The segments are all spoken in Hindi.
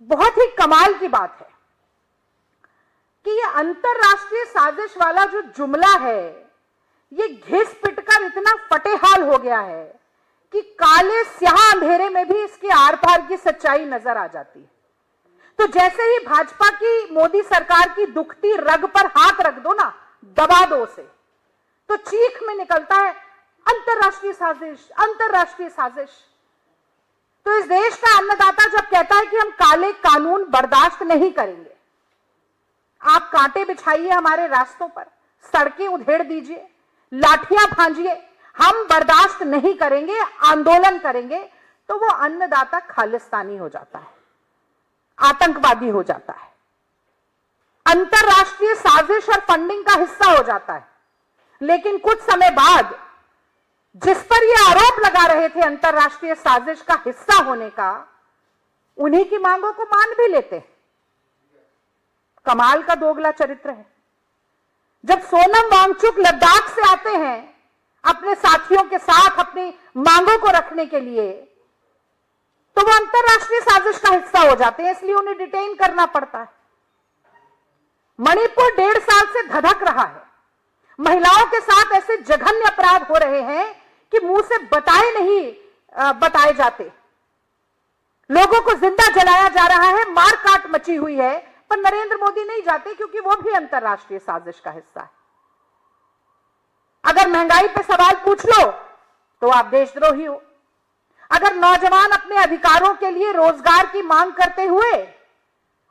बहुत ही कमाल की बात है कि ये अंतरराष्ट्रीय साजिश वाला जो जुमला है, ये घिस पिटकर इतना फटेहाल हो गया है कि काले स्याह अंधेरे में भी इसके आर पार की सच्चाई नजर आ जाती है। तो जैसे ही भाजपा की, मोदी सरकार की दुखती रग पर हाथ रख दो ना, दबा दो उसे, तो चीख में निकलता है अंतरराष्ट्रीय साजिश, अंतरराष्ट्रीय साजिश। तो इस देश का अन्नदाता जब कहता है कि हम काले कानून बर्दाश्त नहीं करेंगे, आप कांटे बिछाइए हमारे रास्तों पर, सड़कें उधेड़ दीजिए, लाठियां भांजिए, हम बर्दाश्त नहीं करेंगे, आंदोलन करेंगे, तो वो अन्नदाता खालिस्तानी हो जाता है, आतंकवादी हो जाता है, अंतरराष्ट्रीय साजिश और फंडिंग का हिस्सा हो जाता है। लेकिन कुछ समय बाद जिस पर ये आरोप लगा रहे थे अंतरराष्ट्रीय साजिश का हिस्सा होने का, उन्हीं की मांगों को मान भी लेते हैं। कमाल का दोगला चरित्र है। जब सोनम वांगचुक लद्दाख से आते हैं अपने साथियों के साथ अपनी मांगों को रखने के लिए, तो वो अंतरराष्ट्रीय साजिश का हिस्सा हो जाते हैं, इसलिए उन्हें डिटेन करना पड़ता है। मणिपुर 1.5 साल से धधक रहा है, महिलाओं के साथ ऐसे जघन्य अपराध हो रहे हैं कि मुंह से बताए जाते, लोगों को जिंदा जलाया जा रहा है, मार काट मची हुई है, पर नरेंद्र मोदी नहीं जाते क्योंकि वो भी अंतरराष्ट्रीय साजिश का हिस्सा है। अगर महंगाई पे सवाल पूछ लो तो आप देशद्रोही हो। अगर नौजवान अपने अधिकारों के लिए रोजगार की मांग करते हुए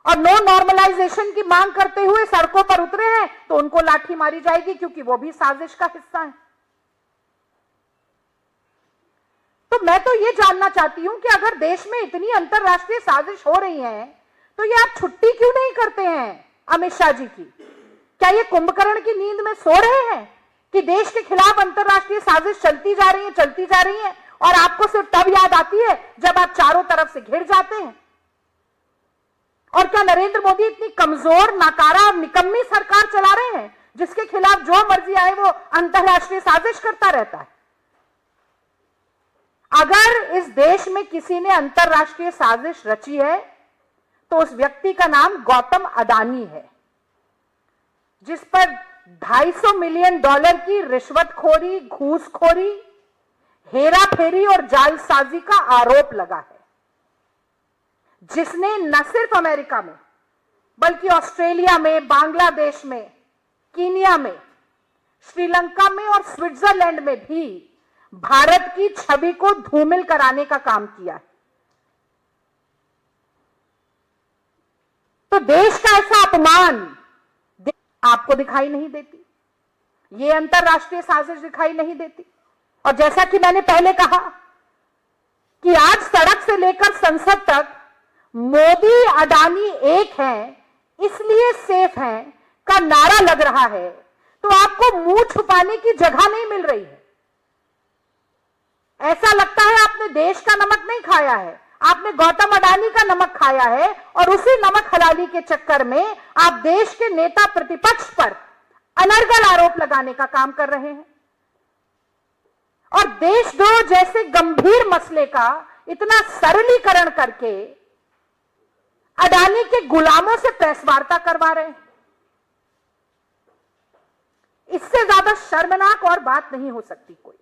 और नो नॉर्मलाइजेशन की मांग करते हुए सड़कों पर उतरे हैं तो उनको लाठी मारी जाएगी क्योंकि वो भी साजिश का हिस्सा है। तो मैं तो ये जानना चाहती हूं कि अगर देश में इतनी अंतरराष्ट्रीय साजिश हो रही है तो ये आप छुट्टी क्यों नहीं करते हैं अमित शाह जी की? क्या ये कुंभकर्ण की नींद में सो रहे हैं कि देश के खिलाफ अंतरराष्ट्रीय साजिश चलती जा रही है और आपको सिर्फ तब याद आती है जब आप चारों तरफ से घिर जाते हैं? और क्या नरेंद्र मोदी इतनी कमजोर, नाकारा और निकम्मी सरकार चला रहे हैं जिसके खिलाफ जो मर्जी आए वो अंतरराष्ट्रीय साजिश करता रहता है? अगर इस देश में किसी ने अंतरराष्ट्रीय साजिश रची है तो उस व्यक्ति का नाम गौतम अडानी है, जिस पर $250 मिलियन की रिश्वतखोरी, घूसखोरी, हेराफेरी और जालसाजी का आरोप लगा है, जिसने न सिर्फ अमेरिका में बल्कि ऑस्ट्रेलिया में, बांग्लादेश में, कीनिया में, श्रीलंका में और स्विट्जरलैंड में भी भारत की छवि को धूमिल कराने का काम किया है। तो देश का ऐसा अपमान आपको दिखाई नहीं देती, ये अंतरराष्ट्रीय साजिश दिखाई नहीं देती। और जैसा कि मैंने पहले कहा कि आज सड़क से लेकर संसद तक मोदी अडानी एक हैं, इसलिए सेफ हैं का नारा लग रहा है, तो आपको मुंह छुपाने की जगह नहीं मिल रही है। ऐसा लगता है आपने देश का नमक नहीं खाया है, आपने गौतम अडानी का नमक खाया है और उसी नमक हलाली के चक्कर में आप देश के नेता प्रतिपक्ष पर अनर्गल आरोप लगाने का काम कर रहे हैं। और देशद्रोह जैसे गंभीर मसले का इतना सरलीकरण करके अडानी के गुलामों से प्रेस वार्ता करवा रहे हैं। इससे ज्यादा शर्मनाक और बात नहीं हो सकती कोई।